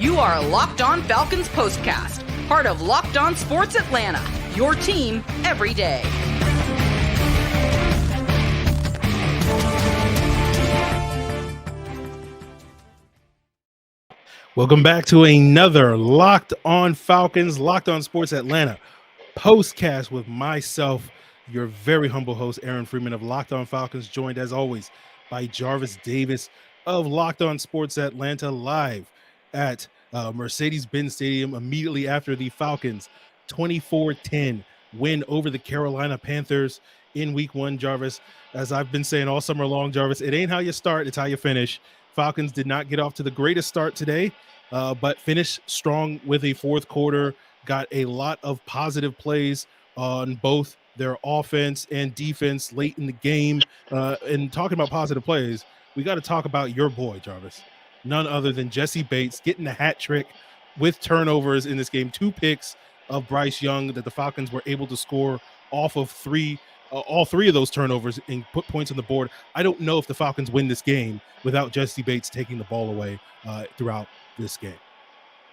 You are Locked On Falcons Postcast, part of Locked On Sports Atlanta, your team every day. Welcome back to another Locked On Falcons, Locked On Sports Atlanta postcast with myself, your very humble host, Aaron Freeman of Locked On Falcons, joined as always by Jarvis Davis of Locked On Sports Atlanta, live at Mercedes Benz Stadium immediately after the Falcons 24-10 win over the Carolina Panthers in week one. Jarvis, as I've been saying all summer long, Jarvis, it ain't how you start, it's how you finish. Falcons did not get off to the greatest start today, but finished strong with a fourth quarter, got a lot of positive plays on both their offense and defense late in the game. And talking about positive plays, we got to talk about your boy, Jarvis. None other than Jessie Bates getting the hat trick with turnovers in this game. 2 picks of Bryce Young that the Falcons were able to score off of all three of those turnovers and put points on the board. I don't know if the Falcons win this game without Jessie Bates taking the ball away throughout this game.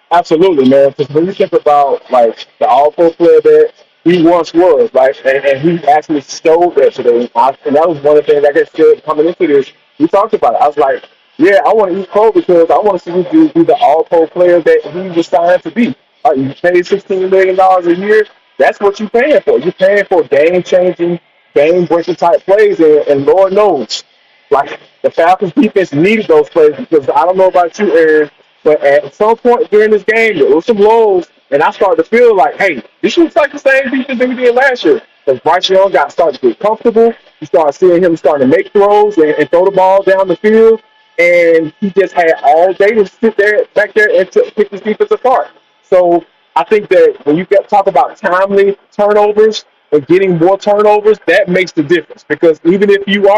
Absolutely, man. Because when you think about like the all-pro player that he once was, right, and he actually showed that today, and that was one of the things, like I said, coming into this, we talked about it. I was like, yeah, I want to eat pro because I want to see him be the all-pro player that he was signed to be. You pay $16 million a year. That's what you're paying for. You're paying for game-changing, game-breaking type plays, and Lord knows, like the Falcons defense needed those plays because I don't know about you, Aaron, but at some point during this game, there was some lows, and I started to feel like, hey, this looks like the same defense that we did last year. Because Bryce Young started to get comfortable. You started seeing him starting to make throws and throw the ball down the field, and he just had all day to sit back there and to pick this defense apart. So I think that when you talk about timely turnovers and getting more turnovers, that makes the difference. Because even if you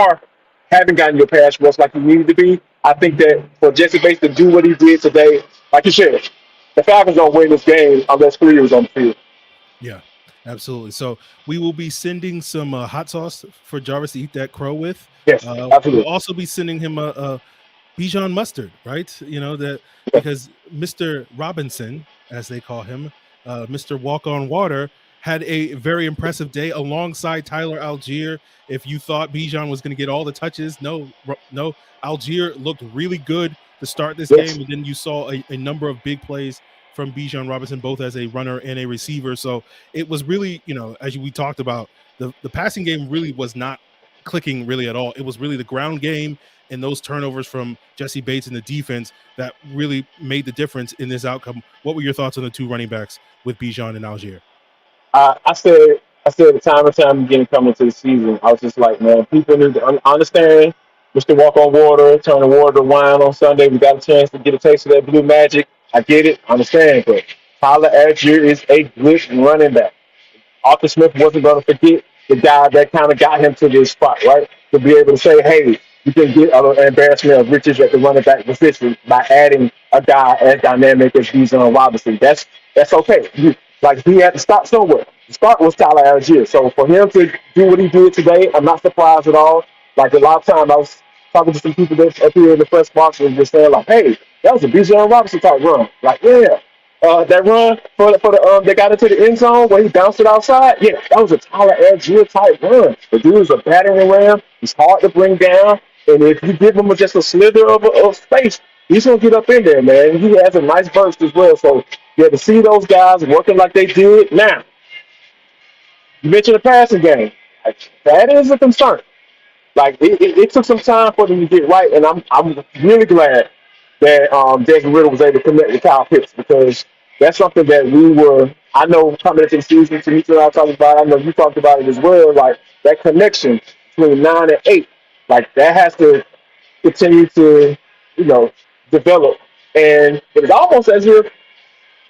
haven't gotten your pass rush like you needed to be, I think that for Jessie Bates to do what he did today, like you said, the Falcons don't win this game unless Freeman is on the field. Yeah, absolutely. So we will be sending some hot sauce for Jarvis to eat that crow with. Yes, absolutely. We'll also be sending him a Bijan mustard, right? You know, that because Mr. Robinson, as they call him, Mr. Walk on Water, had a very impressive day alongside Tyler Algier. If you thought Bijan was going to get all the touches, no. Algier looked really good to start this game, and then you saw a number of big plays from Bijan Robinson, both as a runner and a receiver. So it was really, as we talked about, the passing game really was not clicking really at all. It was really the ground game and those turnovers from Jessie Bates and the defense that really made the difference in this outcome. What were your thoughts on the 2 running backs with Bijan and Algier? I said time and time again coming to the season, I was just like, man, people need to understand Mr. Walk on Water, turn the water to wine on Sunday. We got a chance to get a taste of that blue magic. I get it, I understand, but Tyler Algier is a good running back. Arthur Smith wasn't going to forget the guy that kind of got him to this spot, right? To be able to say, hey, you can get an embarrassment of riches at the running back position by adding a guy as dynamic as Bijan Robinson. That's okay. He had to start somewhere. The start was Tyler Algier. So for him to do what he did today, I'm not surprised at all. Like a lot of times I was talking to some people that up here in the press box and just saying like, hey, that was a Bijan Robinson type run. Like, yeah. That run for the they got into the end zone where he bounced it outside. Yeah, that was a Tyler Algier type run. The dude is a battering ram. He's hard to bring down. And if you give him just a slither of space, he's going to get up in there, man. He has a nice burst as well. So, yeah, to see those guys working like they did. Now, you mentioned the passing game. That is a concern. Like, it took some time for them to get right, and I'm really glad that Desmond Ridder was able to connect with Kyle Pitts because that's something that I know coming into the season, Tamika and I talked about, I know you talked about it as well, like that connection between 9 and 8. Like, that has to continue to, develop. And it was almost as if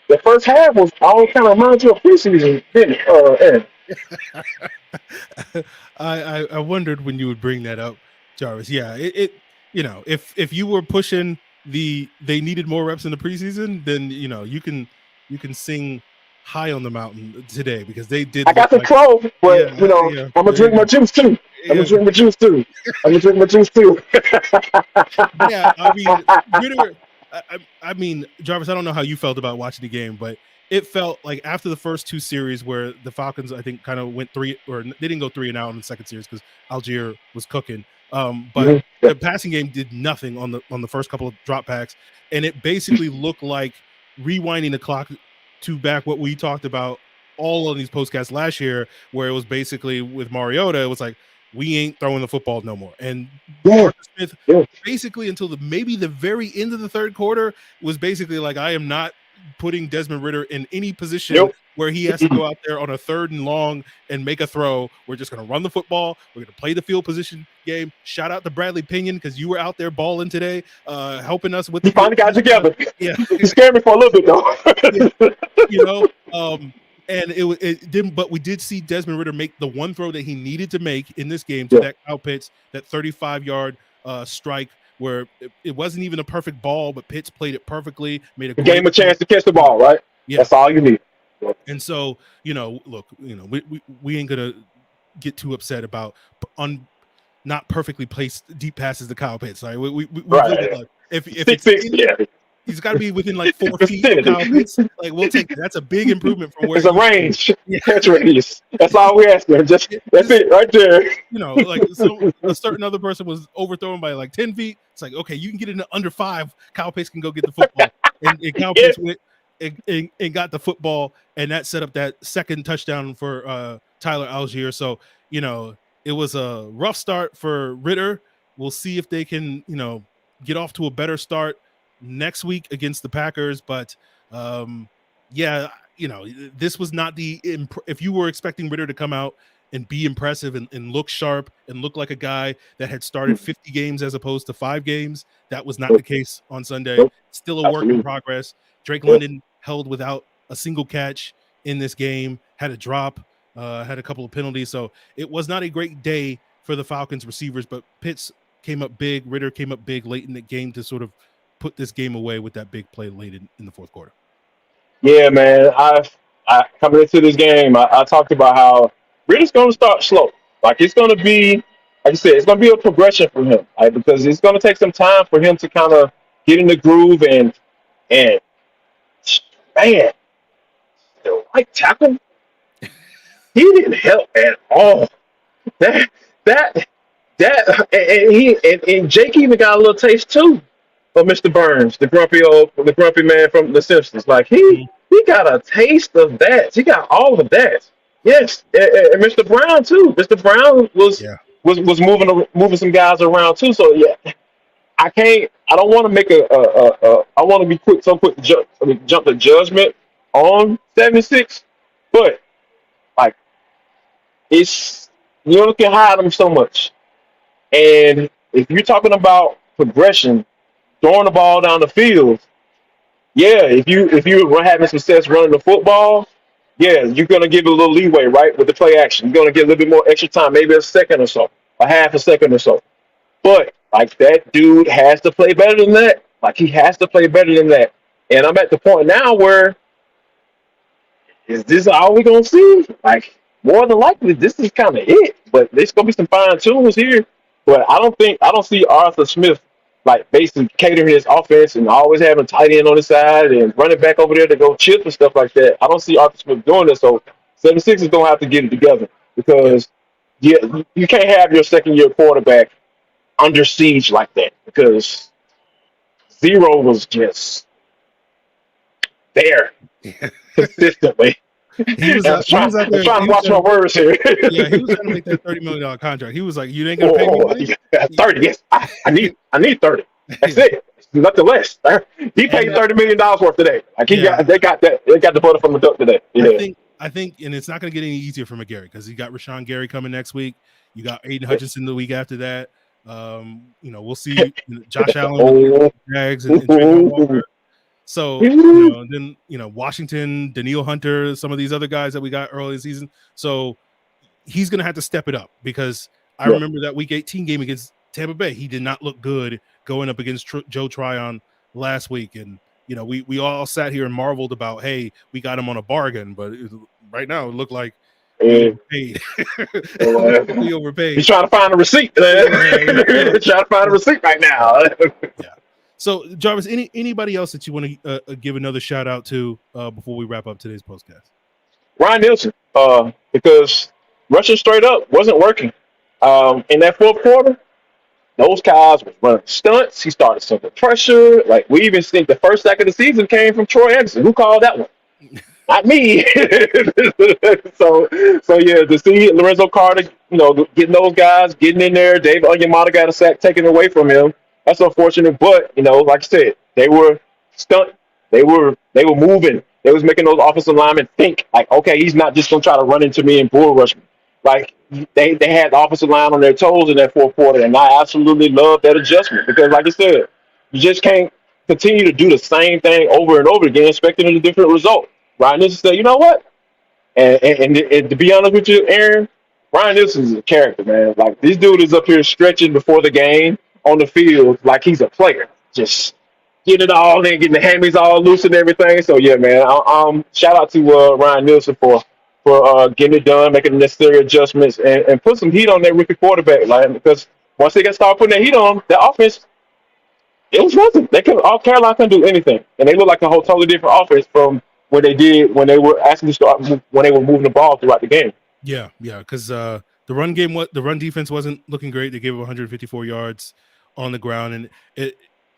the first half was all kind of reminds you of preseason, didn't it, Aaron? I wondered when you would bring that up, Jarvis. Yeah, if you were pushing they needed more reps in the preseason, then, you can sing high on the mountain today because they did. I got the crow, but I'm gonna drink my juice too. I'm gonna drink my juice too. Yeah, I mean, I mean, Jarvis, I don't know how you felt about watching the game, but it felt like after the first two series where the Falcons, I think, kind of went they didn't go 3-and-out in the second series because Algier was cooking. But the passing game did nothing on the first couple of drop backs, and it basically looked like rewinding the clock to back what we talked about all of these postcasts last year, where it was basically with Mariota, it was like, we ain't throwing the football no more. And Arthur Smith, basically until maybe the very end of the third quarter, was basically like, I am not putting Desmond Ridder in any position where he has to go out there on a 3rd and long and make a throw. We're just going to run the football. We're going to play the field position game. Shout out to Bradley Pinion, because you were out there balling today, helping us with. We finally got together. Yeah, he scared me for a little bit though. You know, and it didn't. But we did see Desmond Ridder make the one throw that he needed to make in this game to that Kyle Pitts, that 35-yard strike, where it wasn't even a perfect ball, but Pitts played it perfectly, made a game a chance to catch the ball, right? Yeah. That's all you need. And so, you know, look, you know, we ain't gonna get too upset about not perfectly placed deep passes to Kyle Pitts. Right? Right. Like, if it's he's got to be within like 4 feet of Kyle Pitts. Like, we'll take that. That's a big improvement from where it's a range catch radius. That's all we ask him. That's it right there. You know, like, so a certain other person was overthrown by like 10 feet. It's like, okay, you can get into under 5. Kyle Pitts can go get the football, and Kyle Pitts went and got the football, and that set up that second touchdown for Tyler Algier. So, you know, it was a rough start for Ridder. We'll see if they can, you know, get off to a better start next week against the Packers. But yeah, you know, this was not if you were expecting Ridder to come out and be impressive and look sharp and look like a guy that had started 50 games as opposed to 5 games, that was not the case on Sunday. Still a work in progress. Drake London held without a single catch in this game, had a drop, had a couple of penalties. So it was not a great day for the Falcons receivers, but Pitts came up big. Ridder came up big late in the game to sort of put this game away with that big play late in the fourth quarter. Yeah, man. I coming into this game, I talked about how Ridder's going to start slow. Like, it's going to be, like I said, it's going to be a progression for him, right? Because it's going to take some time for him to kind of get in the groove and man, the right tackle, he didn't help at all. And Jake even got a little taste too of Mr. Burns, the grumpy man from The Simpsons. Like, he got a taste of that. He got all of that. Yes, and Mr. Brown too. Mr. Brown was moving some guys around too. So yeah, I don't want to make I want to be quick to jump to judgment on 76, but like, it's, you only can hide them so much. And if you're talking about progression, throwing the ball down the field, yeah, if you're having success running the football, yeah, you're gonna give it a little leeway, right, with the play action. You're gonna get a little bit more extra time, maybe a second or so, a half a second or so. But like, that dude has to play better than that. Like, he has to play better than that. And I'm at the point now where, is this all we're gonna see? Like, more than likely, this is kind of it. But there's gonna be some fine tunes here. But I don't see Arthur Smith like basically catering his offense and always having a tight end on the side and running back over there to go chip and stuff like that. I don't see Arthur Smith doing this. So 76 is gonna have to get it together, because you can't have your second year quarterback under siege like that, because Zero was just there consistently. I'm trying to watch my words here. Yeah, he was trying to make that $30 million contract. He was like, "You ain't gonna pay me money?" 30, yes. I need 30. That's it. Nothing less. He paid $30 million worth today. Like, they got the butter from the duck today. Yeah. I think, and it's not gonna get any easier for McGarry, because you got Rashawn Gary coming next week. You got Aiden Hutchinson the week after that. You know, we'll see Josh Allen, Jags, and Trayvon Walker. So, then, Washington, Daniil Hunter, some of these other guys that we got early in the season. So he's going to have to step it up, because I remember that Week 18 game against Tampa Bay. He did not look good going up against Joe Tryon last week. And, we all sat here and marveled about, hey, we got him on a bargain. But right now it looked like we overpaid. He's trying to find a receipt. He's trying to find a receipt right now. Yeah. So, Jarvis, anybody else that you want to give another shout out to before we wrap up today's podcast? Ryan Nielsen, because rushing straight up wasn't working. In that fourth quarter, those guys were running stunts. He started some pressure. Like we even think the first sack of the season came from Troy Anderson. Who called that one? Not me. so yeah, to see Lorenzo Carter, getting those guys, getting in there, David Onyemata got a sack taken away from him. That's unfortunate, but like I said, they were stunt. They were moving. They was making those offensive linemen think like, okay, he's not just gonna try to run into me and bull rush me. Like they had the offensive line on their toes in that fourth quarter, and I absolutely love that adjustment because, like I said, you just can't continue to do the same thing over and over again, expecting a different result. Ryan Nielsen said, you know what? And to be honest with you, Aaron, Ryan Nielsen is a character, man. Like this dude is up here stretching before the game on the field like he's a player, just getting it all in, getting the hammies all loose and everything. So yeah, man. Shout out to Ryan Nielsen for getting it done, making the necessary adjustments, and put some heat on that rookie quarterback, like because once they got started putting that heat on, the offense, it was nothing. Carolina couldn't do anything, and they look like a whole totally different offense from what they did when they were actually when they were moving the ball throughout the game. Yeah, because the run defense wasn't looking great. They gave up 154 yards on the ground, and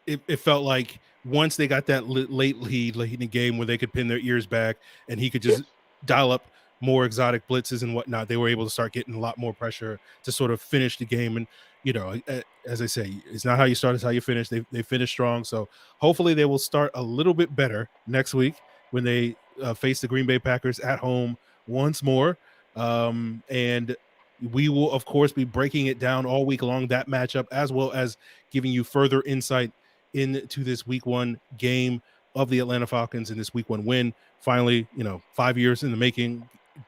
it felt like once they got that late lead late in the game where they could pin their ears back and he could just dial up more exotic blitzes and whatnot, they were able to start getting a lot more pressure to sort of finish the game. And as I say, it's not how you start, it's how you finish. They finished strong, so hopefully they will start a little bit better next week when they face the Green Bay Packers at home once more. And we will, of course, be breaking it down all week long, that matchup, as well as giving you further insight into this week 1 game of the Atlanta Falcons and this week 1 win. Finally, 5 years in the making,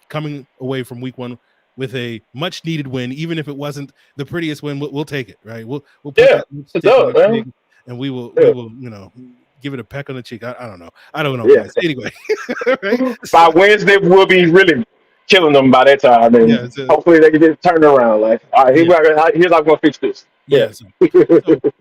coming away from week 1 with a much needed win, even if it wasn't the prettiest win, we'll take it, right? We'll put that man. And we will, give it a peck on the cheek. I don't know. Guys. Anyway, right? By Wednesday, we'll be really killing them by that time. And hopefully they can get it turned around. Like, all right, here's how I'm going to fix this. Yeah. So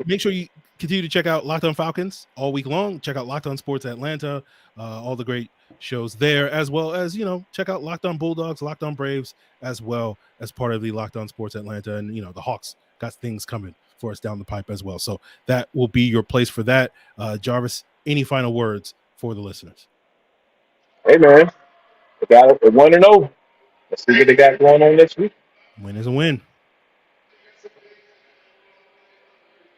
make sure you continue to check out Locked On Falcons all week long. Check out Locked On Sports Atlanta, all the great shows there, as well as, check out Locked On Bulldogs, Locked On Braves, as well as part of the Locked On Sports Atlanta. And, the Hawks got things coming for us down the pipe as well. So that will be your place for that. Jarvis, any final words for the listeners? Hey, man, they got it 1-0. Let's see what they got going on next week. Win is a win.